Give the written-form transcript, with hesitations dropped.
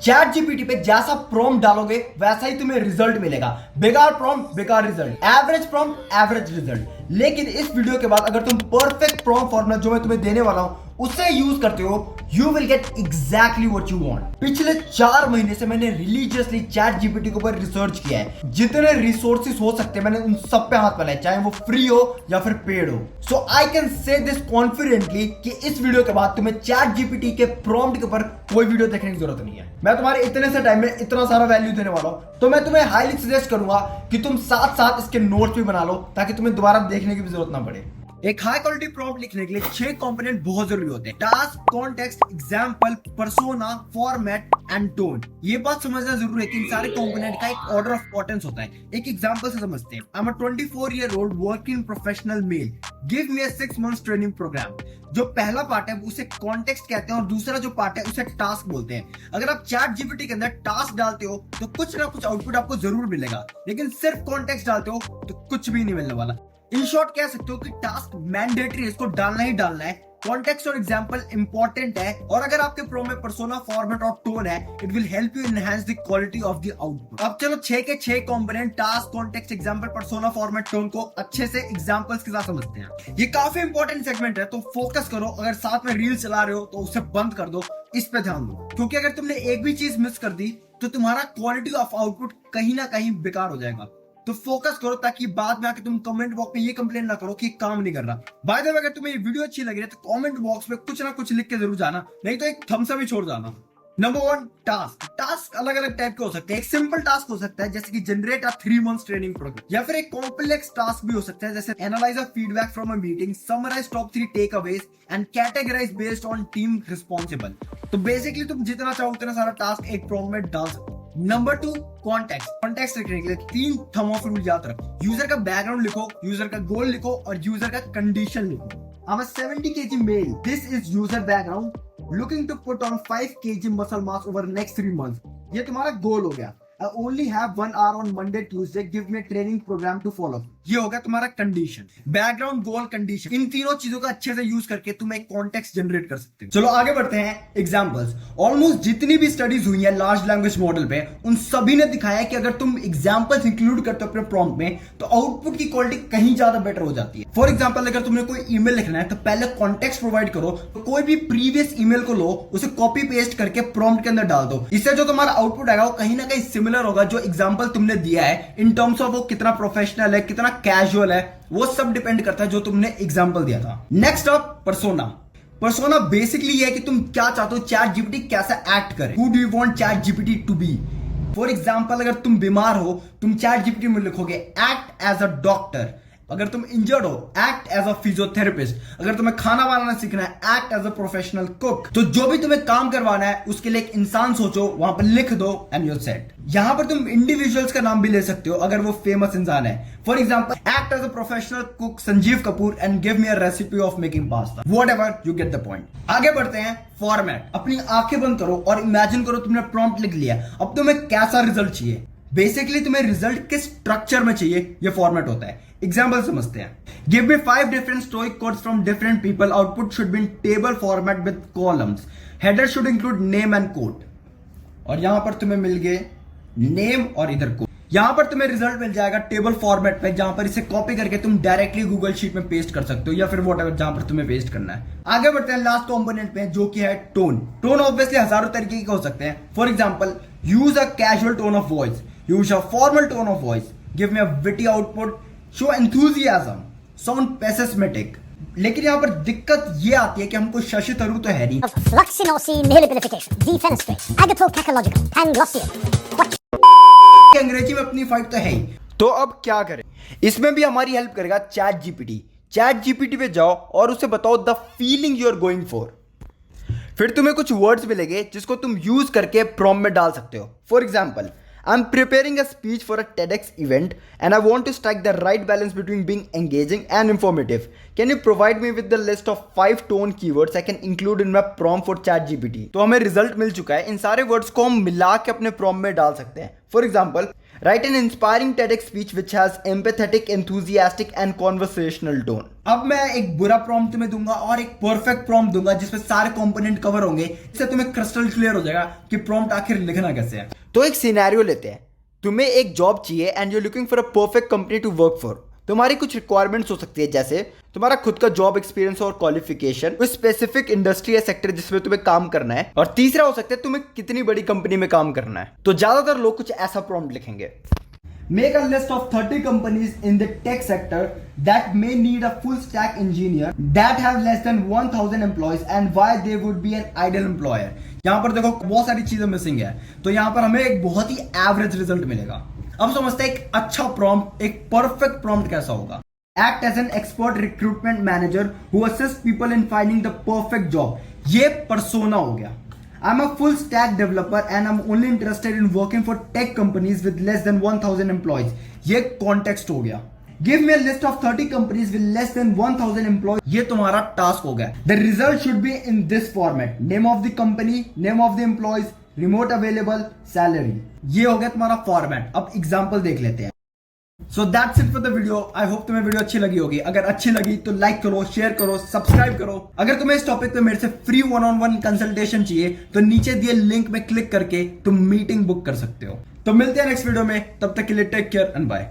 Chat GPT पे जैसा prompt डालोगे वैसा ही तुम्हें रिजल्ट मिलेगा। बेकार प्रॉम्प्ट बेकार result, average prompt average result. लेकिन इस वीडियो के बाद अगर तुम परफेक्ट प्रॉम्प्ट फॉर्मूला जो मैं तुम्हें देने वाला हूं उसे यूज करते हो, you will get exactly what you want. पिछले 4 महीने से मैंने रिलीजियसली चैट जीपीटी के ऊपर रिसर्च किया है। जितने रिसोर्सेज हो सकते हैं मैंने उन सब पे हाथ लगाया, चाहे वो फ्री हो या फिर पेड हो। So I can say this confidently कि इस वीडियो के बाद तुम्हें चैट जीपीटी के प्रॉम्प्ट के ऊपर कोई वीडियो देखने की जरूरत नहीं है। मैं तुम्हारे इतने से टाइम में इतना सारा वैल्यू देने वाला हूं, तो मैं तुम्हें हाईली सजेस्ट करूंगा कि तुम साथ साथ इसके नोट्स भी बना लो ताकि तुम्हें दोबारा देखने की भी जरूरत ना पड़े। एक हाई क्वालिटी प्रॉम्प्ट लिखने के लिए 6 कंपोनेंट बहुत जरूरी होते हैं: task, context, example, persona, format and tone. ये बात समझना जरूरी है कि इन सारे कंपोनेंट का एक ऑर्डर ऑफ इंपॉर्टेंस होता है। एक एग्जांपल से समझते हैं। I am a 24-year-old working professional male, give me a 6 months training program. जो पहला पार्ट है उसे कॉन्टेक्स्ट कहते हैं और दूसरा जो पार्ट है उसे टास्क बोलते हैं। अगर आप चैट जीपीटी के अंदर टास्क डालते हो तो कुछ ना कुछ आउटपुट आपको जरूर मिलेगा, लेकिन सिर्फ कॉन्टेक्स्ट डालते हो तो कुछ भी नहीं मिलने वाला। इन शॉर्ट कह सकते हो कि टास्क मैंडेटरी है, इसको डालना ही डालना है। कॉन्टेक्स्ट और एग्जांपल इंपॉर्टेंट है, और अगर आपके प्रो में पर्सोना, फॉर्मेट और टोन है, it will help you enhance the quality of the output. अब चलो 6 के 6 component task, context, example, persona, format, tone को अच्छे से एग्जांपल्स के साथ समझते हैं। ये काफी इंपॉर्टेंट सेगमेंट है, तो फोकस करो। अगर साथ में रील चला रहे हो तो उसे बंद कर दो, इस पे ध्यान दो, क्योंकि अगर तुमने एक भी चीज मिस कर दी तो तुम्हारा क्वालिटी ऑफ आउटपुट कहीं ना कहीं बेकार हो जाएगा। तो फोकस करो ताकि बाद में आके तुम कमेंट बॉक्स में ये कंप्लेन ना करो कि काम नहीं कर रहा। बाय द वे, अगर तुम्हें ये वीडियो अच्छी लग रही है तो कमेंट बॉक्स में कुछ ना कुछ लिख के जरूर जाना, नहीं तो एक थम्स अप भी छोड़ जाना। Number 1, task. टास्क अलग अलग टाइप के हो सकते हैं। एक सिंपल टास्क हो सकता है जैसे कि generate a 3 months training program, या फिर एक कॉम्प्लेक्स टास्क भी हो सकता है जैसे analyse a feedback from a meeting, summarise top 3 takeaways and categorise based on team responsible. तो बेसिकली तुम जितना चाहो उतना सारा टास्क एक प्रॉम्प्ट में डाल सकते हो। Number 2, context. कॉन्टेक्स्ट लिखने के लिए 3 थंब ऑफ रूल याद रखो। यूजर का बैकग्राउंड लिखो, यूजर का गोल लिखो और यूजर का कंडीशन लिखो। I'm a 70 kg male. This is user background. Looking to put on 5 kg muscle mass over next 3 months. ये तुम्हारा गोल हो गया। I only have 1 hour on Monday, Tuesday. Give me a training program to follow. ये होगा तुम्हारा condition. Background, गोल, condition, इन तीनों चीजों का अच्छे से यूज करके तुम एक कॉन्टेक्स्ट जनरेट कर सकते हो। चलो आगे बढ़ते हैं। एग्जांपल्स। ऑलमोस्ट जितनी भी स्टडीज हुई है लार्ज लैंग्वेज मॉडल पे, उन सभी ने दिखाया कि अगर तुम एग्जांपल्स इंक्लूड करते हो अपने प्रॉम्प्ट में तो आउटपुट की क्वालिटी कहीं ज्यादा बेटर हो जाती है। फॉर एग्जाम्पल, अगर तुमने कोई ईमेल लिखना है तो पहले कॉन्टेक्स्ट प्रोवाइड करो। तो कोई भी प्रीवियस ईमेल को लो, उसे कॉपी पेस्ट करके प्रॉम्प्ट के अंदर डाल दो। इससे जो तुम्हारा आउटपुट आएगा वो कहीं ना कहीं सिमिलर होगा जो एग्जांपल तुमने दिया है। इन टर्म्स ऑफ वो कितना प्रोफेशनल है, कितना कैजुअल है, वो सब डिपेंड करता है जो तुमने एग्जांपल दिया था। Next up, persona. Persona basically ये है कि तुम क्या चाहते हो चैट जीपीटी कैसा एक्ट करे। Who do you want ChatGPT to be. For example, अगर तुम बीमार हो तुम चैट जीपीटी में लिखोगे एक्ट एज अ डॉक्टर। अगर तुम इंजर्ड हो, एक्ट एज अ फिजियोथेरेपिस्ट। अगर तुम्हें खाना बनाना सीखना है, act as a professional cook. तो जो भी तुम्हें काम करवाना है उसके लिए एक इंसान सोचो, वहां पर लिख दो एंड यू सेट। यहां पर तुम इंडिविजुअल्स का नाम भी ले सकते हो अगर वो फेमस इंसान है। For example, act as a professional cook Sanjeev Kapoor and give me a recipe of making pasta. Whatever, you get the point. आगे बढ़ते हैं। फॉर्मेट। अपनी आंखें बंद करो और इमेजिन करो तुमने प्रॉम्प्ट लिख लिया। अब तुम्हें कैसा रिजल्ट चाहिए। बेसिकली तुम्हें रिजल्ट किस स्ट्रक्चर में चाहिए, ये फॉर्मेट होता है। एग्जाम्पल समझते हैं। Give me 5 different stoic quotes from different people. Output should be in table format with columns. Header should include name and quote. और यहां पर तुम्हें मिल गए नेम और इधर quote। यहां पर तुम्हें रिजल्ट मिल जाएगा टेबल फॉर्मेट पे, जहां पर इसे कॉपी करके तुम डायरेक्टली गूगल शीट में पेस्ट कर सकते हो या फिर व्हाटएवर जहां पर तुम्हें पेस्ट करना है। आगे बढ़ते हैं लास्ट कंपोनेंट पे जो कि है टोन। टोन ऑब्वियसली हजारों तरीके के हो सकते हैं। For example, use a casual tone of voice, use a formal tone of voice, give me a witty output, show enthusiasm, sound pessimistic। लेकिन यहाँ पर दिक्कत ये आती है कि हमको शशि थरूर तो है नहीं। Fluxinosi nihilipilification, defenestrate, agathocacological, Panglossian। अंग्रेजी में अपनी फाइट तो है ही। तो अब क्या करें? इसमें भी हमारी हेल्प करेगा चैट जीपीटी। चैट जीपीटी पे जाओ और उसे बताओ the feeling you are going for. फिर तुम्हें कुछ वर्ड्स मिलेंगे जिसको तुम यूज करके प्रॉम्प्ट में डाल सकते हो। For example, I'm preparing a speech for a TEDx event and I want to strike the right balance between being engaging and informative. Can you provide me with the list of 5 tone keywords I can include in my prompt for ChatGPT? तो हमें result मिल चुका है। इन सारे words को हम मिला के अपने प्रॉम्प्ट में डाल सकते हैं। For example, Write an inspiring TEDx speech which has empathetic, enthusiastic and conversational tone. अब मैं एक बुरा प्रॉम्प्ट तुम्हें दूंगा और एक परफेक्ट प्रॉम्प्ट दूंगा जिसमें सारे कंपोनेंट कवर होंगे, इससे तुम्हें क्रिस्टल क्लियर हो जाएगा कि प्रॉम्प्ट आखिर लिखना कैसे है। तो एक सिनेरियो लेते हैं, तुम्हें एक जॉब चाहिए and you looking for a perfect company to work for. तुम्हारी कुछ रिक्वायरमेंट्स हो सकती है, जैसे तुम्हारा खुद का जॉब एक्सपीरियंस और क्वालिफिकेशन, कोई स्पेसिफिक इंडस्ट्री या सेक्टर जिसमें तुम्हें काम करना है, और तीसरा हो सकता है तुम्हें कितनी बड़ी कंपनी में काम करना है। तो ज्यादातर लोग कुछ ऐसा प्रॉम्प्ट लिखेंगे, Make a list of 30 companies in the tech sector that may need a full stack engineer that have less than 1000 employees and why they would be an ideal employer। यहाँ पर देखो बहुत सारी चीजें मिसिंग है, तो यहाँ पर हमें एक बहुत ही एवरेज रिजल्ट मिलेगा। अब समझते हैं एक अच्छा प्रॉम्प्ट, एक परफेक्ट प्रॉम्प्ट कैसा होगा। Act as an expert recruitment manager who assists people in finding the perfect job। ये पर्सोना हो गया। I'm a full stack developer and I'm only interested in working for tech companies with less than 1000 employees। ये context हो गया। Give me a list of 30 companies with less than 1000 employees। ये तुम्हारा task हो गया। The result should be in this format: name of the company, name of the employees, remote available, salary। ये हो गया तुम्हारा फॉर्मेट। अब एग्जाम्पल देख लेते हैं। So that's it for the video. I hope तुम्हें वीडियो अच्छी लगी होगी। अगर अच्छी लगी तो लाइक करो, शेयर करो, सब्सक्राइब करो। अगर तुम्हें इस टॉपिक पे मेरे से फ्री 1-on-1 कंसल्टेशन चाहिए तो नीचे दिए लिंक में क्लिक करके तुम मीटिंग बुक कर सकते हो। तो मिलते हैं नेक्स्ट वीडियो में, तब तक के लिए टेक केयर एंड बाय।